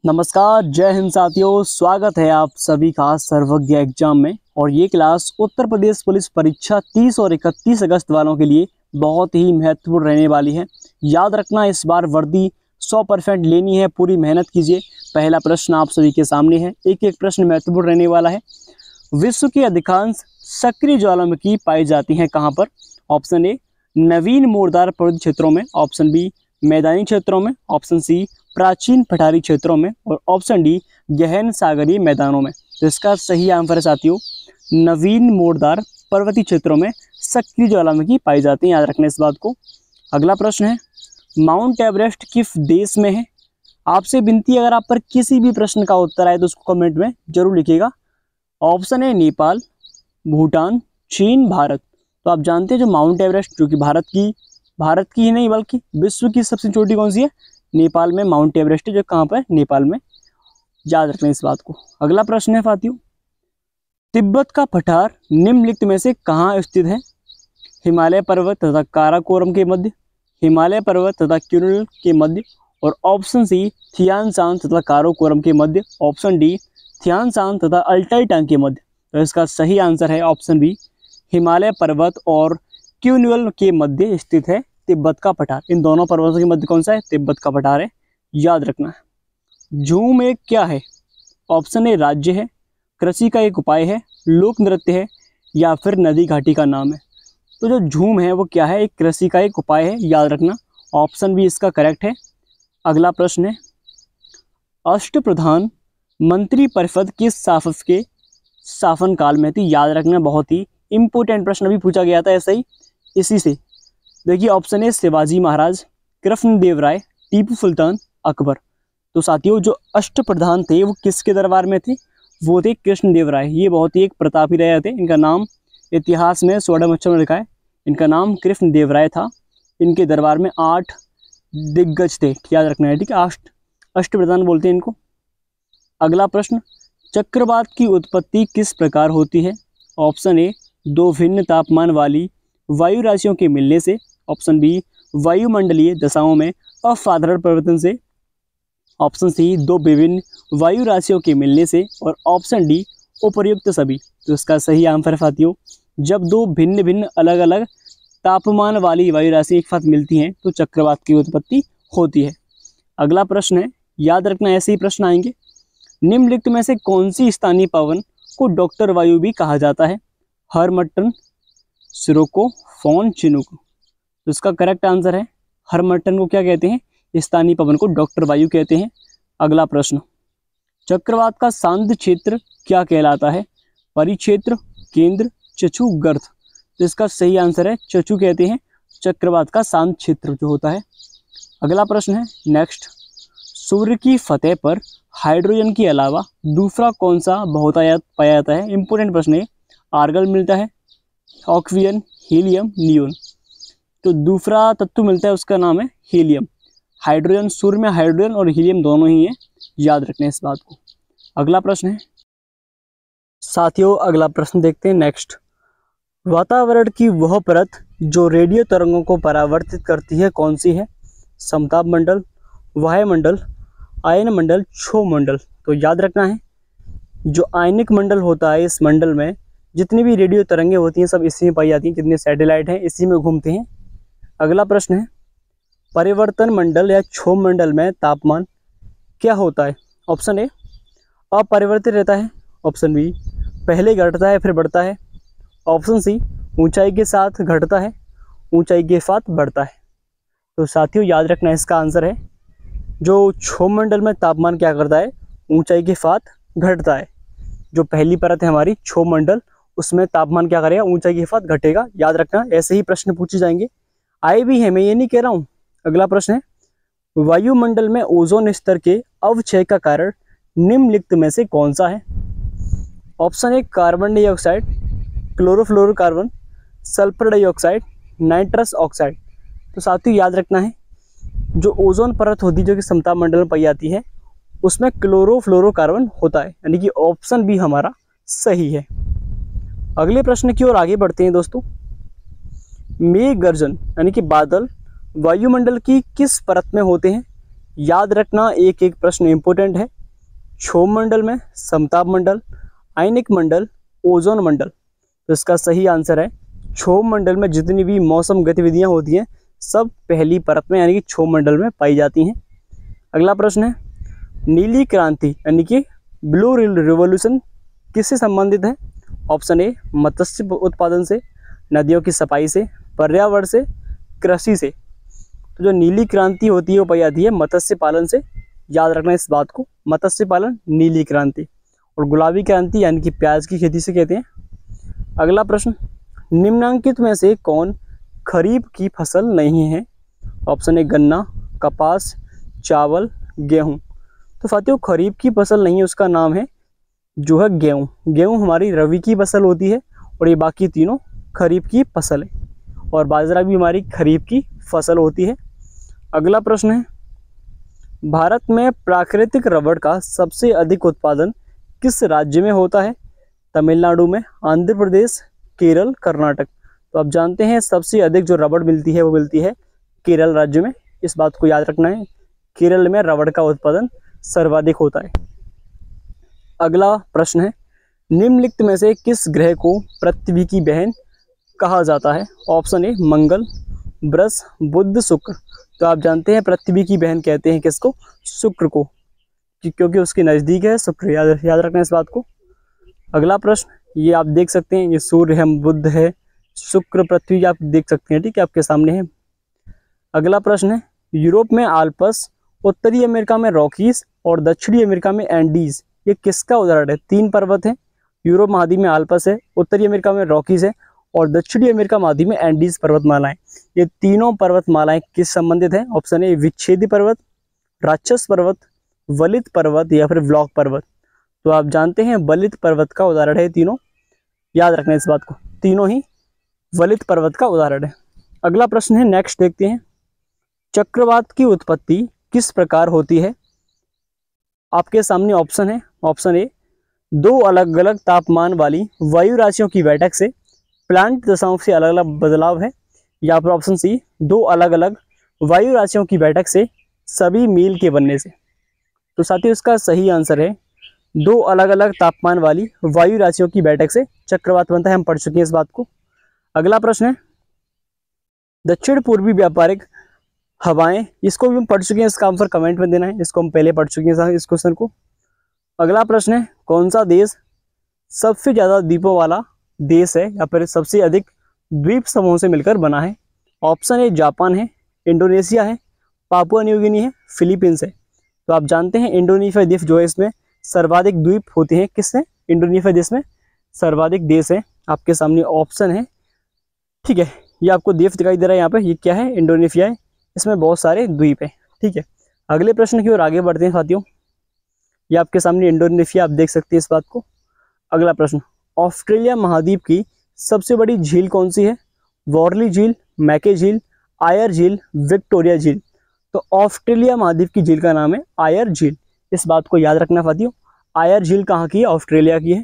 नमस्कार, जय हिंद साथियों। स्वागत है आप सभी का सर्वज्ञ एग्जाम में। और ये क्लास उत्तर प्रदेश पुलिस परीक्षा 30 और 31 अगस्त वालों के लिए बहुत ही महत्वपूर्ण रहने वाली है। याद रखना, इस बार वर्दी 100% लेनी है, पूरी मेहनत कीजिए। पहला प्रश्न आप सभी के सामने है, एक एक प्रश्न महत्वपूर्ण रहने वाला है। विश्व की अधिकांश सक्रिय ज्वालामुखी पाई जाती हैं कहाँ पर? ऑप्शन ए नवीन मोरदार पर्वत क्षेत्रों में, ऑप्शन बी मैदानी क्षेत्रों में, ऑप्शन सी प्राचीन पठारी क्षेत्रों में और ऑप्शन डी गहन सागरीय मैदानों में। तो इसका सही आंसर है साथियों नवीन मोरदार पर्वतीय क्षेत्रों में सक्रिय ज्वालामुखी पाई जाती हैं। याद रखना इस बात को। अगला प्रश्न है, माउंट एवरेस्ट किस देश में है? आपसे विनती, अगर आप पर किसी भी प्रश्न का उत्तर आए तो उसको कमेंट में जरूर लिखिएगा। ऑप्शन है नेपाल, भूटान, चीन, भारत। तो आप जानते हैं जो माउंट एवरेस्ट, जो कि भारत की ही नहीं बल्कि विश्व की सबसे छोटी कौन सी है? नेपाल में माउंट एवरेस्ट है, जो कहाँ पर? नेपाल में। याद रखना इस बात को। अगला प्रश्न है साथियों, तिब्बत का पठार निम्नलिखित में से कहाँ स्थित है? हिमालय पर्वत तथा काराकोरम के मध्य, हिमालय पर्वत तथा क्यूरल के मध्य और ऑप्शन सी थियान शान तथा काराकोरम के मध्य, ऑप्शन डी थियान शान तथा अल्टाई टांग के मध्य। तो इसका सही आंसर है ऑप्शन बी हिमालय पर्वत और क्यूनिवल के मध्य स्थित है तिब्बत का पठार। इन दोनों पर्वतों के मध्य कौन सा है? तिब्बत का पठार है। याद रखना है। झूम एक क्या है? ऑप्शन ए राज्य है, कृषि का एक उपाय है, लोक नृत्य है या फिर नदी घाटी का नाम है। तो जो झूम है वो क्या है? एक कृषि का एक उपाय है। याद रखना, ऑप्शन बी इसका करेक्ट है। अगला प्रश्न है, अष्टप्रधान मंत्री परिषद किस शासन काल में थी? याद रखना, बहुत ही इंपोर्टेंट प्रश्न अभी पूछा गया था ऐसे ही इसी से। देखिए, ऑप्शन है शिवाजी महाराज, कृष्णदेव राय, टीपू सुल्तान, अकबर। तो साथियों जो अष्टप्रधान थे वो किसके दरबार में थे? वो थे कृष्णदेव राय। ये बहुत ही एक प्रतापी रहे थे। इनका नाम इतिहास में स्वर्ण अक्षर में लिखा है। इनका नाम कृष्णदेव राय था। इनके दरबार में 8 दिग्गज थे। याद रखना है, ठीक है। अष्टप्रधान बोलते हैं इनको। अगला प्रश्न, चक्रवात की उत्पत्ति किस प्रकार होती है? ऑप्शन ए 2 भिन्न तापमान वाली वायु राशियों के मिलने से, ऑप्शन बी वायुमंडलीय दशाओं में असाधारण परिवर्तन से, ऑप्शन सी 2 विभिन्न वायु राशियों के मिलने से और ऑप्शन डी उपर्युक्त सभी। तो इसका सही आंसर है साथियों, जब 2 भिन्न भिन्न अलग अलग तापमान वाली वायु राशि एक साथ मिलती हैं तो चक्रवात की उत्पत्ति होती है। अगला प्रश्न है, याद रखना ऐसे ही प्रश्न आएंगे। निम्नलिखित में से कौन सी स्थानीय पवन को डॉक्टर वायु भी कहा जाता है? Harmattan, Scirocco, phone, Chinook. तो इसका करेक्ट आंसर है हरमट्टन को क्या कहते हैं? स्थानीय पवन को डॉक्टर वायु कहते हैं। अगला प्रश्न, चक्रवात का शांत क्षेत्र क्या कहलाता है? परिक्षेत्र, केंद्र, चचु, गर्त। तो इसका सही आंसर है चचु कहते हैं चक्रवात का शांत क्षेत्र जो होता है। अगला प्रश्न है नेक्स्ट, सूर्य की सतह पर हाइड्रोजन के अलावा दूसरा कौन सा बहुतायत पाया जाता है? इंपोर्टेंट प्रश्न है। आर्गन मिलता है, ऑक्सीजन, हीलियम, नियोन। तो दूसरा तत्व मिलता है, उसका नाम है हीलियम। हाइड्रोजन, सूर्य में हाइड्रोजन और हीलियम दोनों ही है। याद रखना इस बात को। अगला प्रश्न है साथियों, अगला प्रश्न देखते हैं नेक्स्ट। वातावरण की वह परत जो रेडियो तरंगों को परावर्तित करती है कौन सी है? समताप मंडल, वायुमंडल, आयन मंडल, क्षोभ मंडल। तो याद रखना है, जो आयनिक मंडल होता है इस मंडल में जितनी भी रेडियो तरंगें होती हैं सब इसी में पाई जाती हैं। जितने सैटेलाइट हैं इसी में घूमते हैं। अगला प्रश्न है, परिवर्तन मंडल या क्षोभ मंडल में तापमान क्या होता है? ऑप्शन ए अपरिवर्तित रहता है, ऑप्शन बी पहले घटता है फिर बढ़ता है, ऑप्शन सी ऊंचाई के साथ घटता है, ऊंचाई के साथ बढ़ता है। तो साथियों याद रखना इसका आंसर है, जो क्षोभ मंडल में तापमान क्या करता है? ऊंचाई के साथ घटता है। जो पहली परत है हमारी क्षोभ मंडल, उसमें तापमान क्या करेगा? ऊंचाई के साथ घटेगा। याद रखना, ऐसे ही प्रश्न पूछे जाएंगे, आए भी है, मैं ये नहीं कह रहा हूँ। अगला प्रश्न है, वायुमंडल में ओजोन स्तर के अवक्षय का कारण निम्नलिखित में से कौन सा है? Option A carbon dioxide, chlorofluorocarbon, sulphur dioxide, nitrous oxide. तो साथियों याद रखना है, जो ओजोन परत होती है जो कि समताप मंडल में पाई जाती है उसमें क्लोरोफ्लोरोकार्बन होता है, यानी कि ऑप्शन बी हमारा सही है। अगले प्रश्न की ओर आगे बढ़ते हैं दोस्तों। मेघ गर्जन यानी कि बादल वायुमंडल की किस परत में होते हैं? याद रखना, एक एक प्रश्न इंपॉर्टेंट है। क्षोभ मंडल में समताप मंडल, आयनिक मंडल, ओजोन मंडल। तो इसका सही आंसर है क्षोभ मंडल में जितनी भी मौसम गतिविधियां होती हैं सब पहली परत में यानी कि क्षोभ मंडल में पाई जाती हैं। अगला प्रश्न है, नीली क्रांति यानी कि ब्लू रिवॉल्यूशन किससे संबंधित है? ऑप्शन ए मत्स्य उत्पादन से, नदियों की सफाई से, पर्यावरण से, कृषि से। तो जो नीली क्रांति होती है वो पाई जाती है मत्स्य पालन से। याद रखना इस बात को, मत्स्य पालन नीली क्रांति। और गुलाबी क्रांति यानी कि प्याज की खेती से कहते हैं। अगला प्रश्न, निम्नांकित में से कौन खरीफ की फसल नहीं है? ऑप्शन ए गन्ना, कपास, चावल, गेहूं। तो साथियों खरीफ की फसल नहीं है, उसका नाम है जो है गेहूं। गेहूं हमारी रबी की फसल होती है और ये बाकी तीनों खरीफ की फसल है। और बाजरा भी हमारी खरीफ की फसल होती है। अगला प्रश्न है, भारत में प्राकृतिक रबड़ का सबसे अधिक उत्पादन किस राज्य में होता है? तमिलनाडु में, आंध्र प्रदेश, केरल, कर्नाटक। तो आप जानते हैं सबसे अधिक जो रबड़ मिलती है वो मिलती है केरल राज्य में। इस बात को याद रखना है, केरल में रबड़ का उत्पादन सर्वाधिक होता है। अगला प्रश्न है, निम्नलिखित में से किस ग्रह को पृथ्वी की बहन कहा जाता है? ऑप्शन ए मंगल, बृहस्पति, बुध, शुक्र। तो आप जानते हैं पृथ्वी की बहन कहते हैं किसको? शुक्र को, क्योंकि उसके नज़दीक है शुक्र। याद रखना इस बात को। अगला प्रश्न, ये आप देख सकते हैं, ये सूर्य है, बुध है, शुक्र, पृथ्वी आप देख सकते हैं, ठीक है, आपके सामने है। अगला प्रश्न है, यूरोप में आल्प्स, उत्तरी अमेरिका में रॉकीज और दक्षिणी अमेरिका में एंडीज, ये किसका उदाहरण है? 3 पर्वत हैं, यूरोप महाद्वीप में आल्प्स है, उत्तरी अमेरिका में रॉकीज है और दक्षिणी अमेरिका महाद्वीप में एंडीज पर्वतमालाएं। ये तीनों पर्वतमालाएं किस संबंधित हैं? ऑप्शन ए विच्छेदी पर्वत, राक्षस पर्वत, वलित पर्वत या फिर व्लॉक पर्वत। तो आप जानते हैं वलित पर्वत का उदाहरण है तीनों। याद रखना इस बात को, तीनों ही वलित पर्वत का उदाहरण है। अगला प्रश्न है, नेक्स्ट देखते हैं, चक्रवात की उत्पत्ति किस प्रकार होती है? आपके सामने ऑप्शन है। ऑप्शन ए 2 अलग अलग तापमान वाली वायु राशियों की बैठक से, प्लांट दशाओं से अलग अलग बदलाव है, या फिर ऑप्शन सी 2 अलग अलग वायु राशियों की बैठक से, सभी मील के बनने से। तो साथियों इसका सही आंसर है 2 अलग अलग तापमान वाली वायु राशियों की बैठक से चक्रवात बनता है। हम पढ़ चुके हैं इस बात को। अगला प्रश्न है, दक्षिण पूर्वी व्यापारिक हवाएं, इसको भी हम पढ़ चुके हैं, इसका आंसर कमेंट में देना है, इसको हम पहले पढ़ चुके हैं इस क्वेश्चन को। अगला प्रश्न है, कौन सा देश सबसे ज़्यादा द्वीपों वाला देश है या फिर सबसे अधिक द्वीप समूहों से मिलकर बना है? ऑप्शन ए जापान है, इंडोनेशिया है, पापुआ न्यू गिनी है, फिलीपींस है। तो आप जानते हैं इंडोनेशिया देश जो है इसमें सर्वाधिक द्वीप होते हैं। किससे? इंडोनेशिया देश में सर्वाधिक देश है। आपके सामने ऑप्शन है, ठीक है, ये आपको द्वीप दिखाई दे रहा है यहाँ पे, ये क्या है? इंडोनेशिया है, इसमें बहुत सारे द्वीप हैं, ठीक है। अगले प्रश्न की ओर आगे बढ़ते हैं साथियों। ये आपके सामने इंडोनेशिया, आप देख सकते हैं इस बात को। अगला प्रश्न, ऑस्ट्रेलिया महाद्वीप की सबसे बड़ी झील कौन सी है? वॉरली झील, मैके झील, आयर झील, विक्टोरिया झील। तो ऑस्ट्रेलिया महाद्वीप की झील का नाम है आयर झील। इस बात को याद रखना साथियों, आयर झील कहाँ की है? ऑस्ट्रेलिया की है।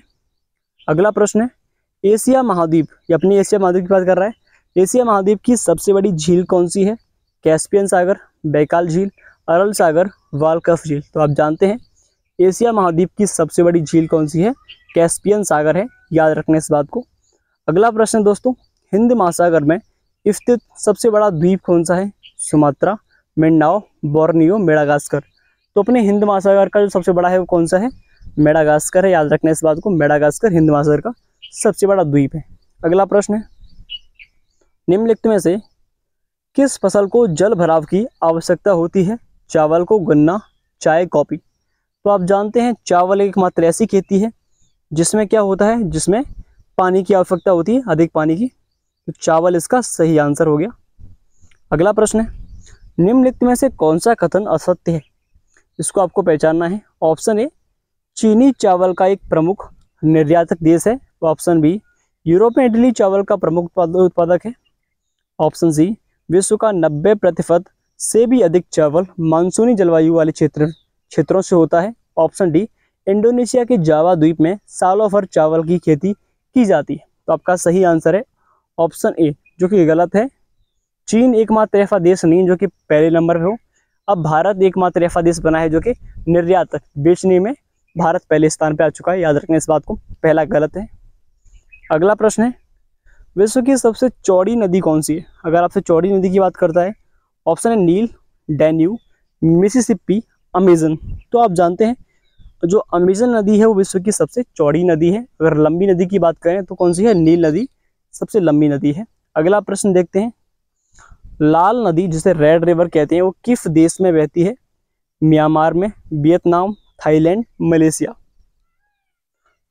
अगला प्रश्न है, एशिया महाद्वीप, ये अपनी एशिया महाद्वीप की बात कर रहा है, एशिया महाद्वीप की सबसे बड़ी झील कौन सी है? कैस्पियन सागर, बैकाल झील, अरल सागर, वालकफ झील। तो आप जानते हैं एशिया महाद्वीप की सबसे बड़ी झील कौन सी है? कैस्पियन सागर है। याद रखना इस बात को। अगला प्रश्न दोस्तों, हिंद महासागर में स्थित सबसे बड़ा द्वीप कौन सा है? Sumatra, Mindanao, Borneo, Madagascar. तो अपने हिंद महासागर का जो सबसे बड़ा है वो कौन सा है? मेडागास्कर है। याद रखना इस बात को, मेडागास्कर हिंद महासागर का सबसे बड़ा द्वीप है। अगला प्रश्न है, निम्नलिखित में से किस फसल को जल भराव की आवश्यकता होती है? चावल को, गन्ना, चाय, कॉफी। तो आप जानते हैं चावल एकमात्र ऐसी खेती है जिसमें क्या होता है? जिसमें पानी की आवश्यकता होती है, अधिक पानी की। तो चावल इसका सही आंसर हो गया। अगला प्रश्न है, निम्नलिखित में से कौन सा कथन असत्य है? इसको आपको पहचानना है। ऑप्शन ए चीनी चावल का एक प्रमुख निर्यातक देश है। तो ऑप्शन बी यूरोप में इटली चावल का प्रमुख उत्पादक है। ऑप्शन सी विश्व का 90% से भी अधिक चावल मानसूनी जलवायु वाले क्षेत्रों से होता है। ऑप्शन डी इंडोनेशिया के जावा द्वीप में सालों भर चावल की खेती की जाती है। तो आपका सही आंसर है ऑप्शन ए, जो कि गलत है। चीन एकमात्र ऐसा देश नहीं जो कि पहले नंबर पे हो। अब भारत एकमात्र ऐसा देश बना है जो कि निर्यात बेचने में भारत पहले स्थान पे आ चुका है, याद रखना इस बात को, पहला गलत है। अगला प्रश्न है, विश्व की सबसे चौड़ी नदी कौन सी है? अगर आपसे चौड़ी नदी की बात करता है, ऑप्शन है नील, डैन्यूब, मिसिसिपी, अमेजन। तो आप जानते हैं जो अमेजन नदी है वो विश्व की सबसे चौड़ी नदी है। अगर लंबी नदी की बात करें तो कौन सी है? नील नदी सबसे लंबी नदी है। अगला प्रश्न देखते हैं, लाल नदी जिसे रेड रिवर कहते हैं वो किस देश में बहती है? म्यांमार में, वियतनाम, थाईलैंड, मलेशिया।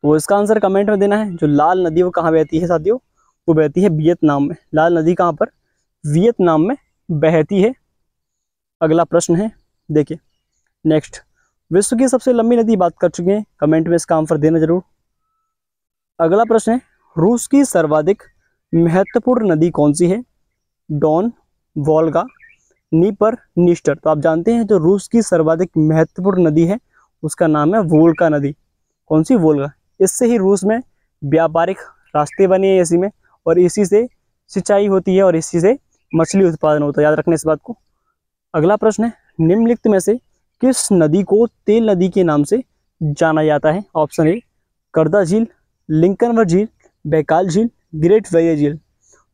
तो इसका आंसर कमेंट में देना है। जो लाल नदी वो कहाँ बहती है साथियों? वो बहती है वियतनाम में। लाल नदी कहाँ पर? वियतनाम में बहती है। अगला प्रश्न है, देखिए नेक्स्ट, विश्व की सबसे लंबी नदी बात कर चुके हैं, कमेंट में इसका आंसर देना जरूर। अगला प्रश्न है, रूस की सर्वाधिक महत्वपूर्ण नदी कौन सी है? Don, Volga, Dnieper, Dniester. तो आप जानते हैं जो रूस की सर्वाधिक महत्वपूर्ण नदी है उसका नाम है वोल्गा नदी। कौन सी? वोल्गा। इससे ही रूस में व्यापारिक रास्ते बने हैं इसी में, और इसी से सिंचाई होती है और इसी से मछली उत्पादन होता है, याद रखना इस बात को। अगला प्रश्न है, निम्नलिखित में से किस नदी को तेल नदी के नाम से जाना जाता है? ऑप्शन ए करदा झील, लिंकनवर झील, बैकाल झील, ग्रेट बैरियर झील।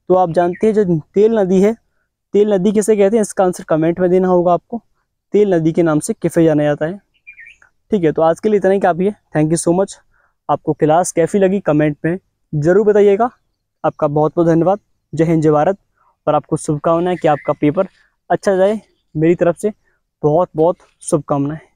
तो आप जानते हैं जो तेल नदी है, तेल नदी किसे कहते हैं? इसका आंसर कमेंट में देना होगा आपको। तेल नदी के नाम से किसे जाना जाता है? ठीक है, तो आज के लिए इतना ही काफ़ी है। Thank you so much. आपको क्लास कैसी लगी कमेंट में ज़रूर बताइएगा। आपका बहुत बहुत धन्यवाद। जय हिंद, जय भारत। और आपको शुभकामनाएं कि आपका पेपर अच्छा जाए। मेरी तरफ से बहुत बहुत शुभकामनाएं।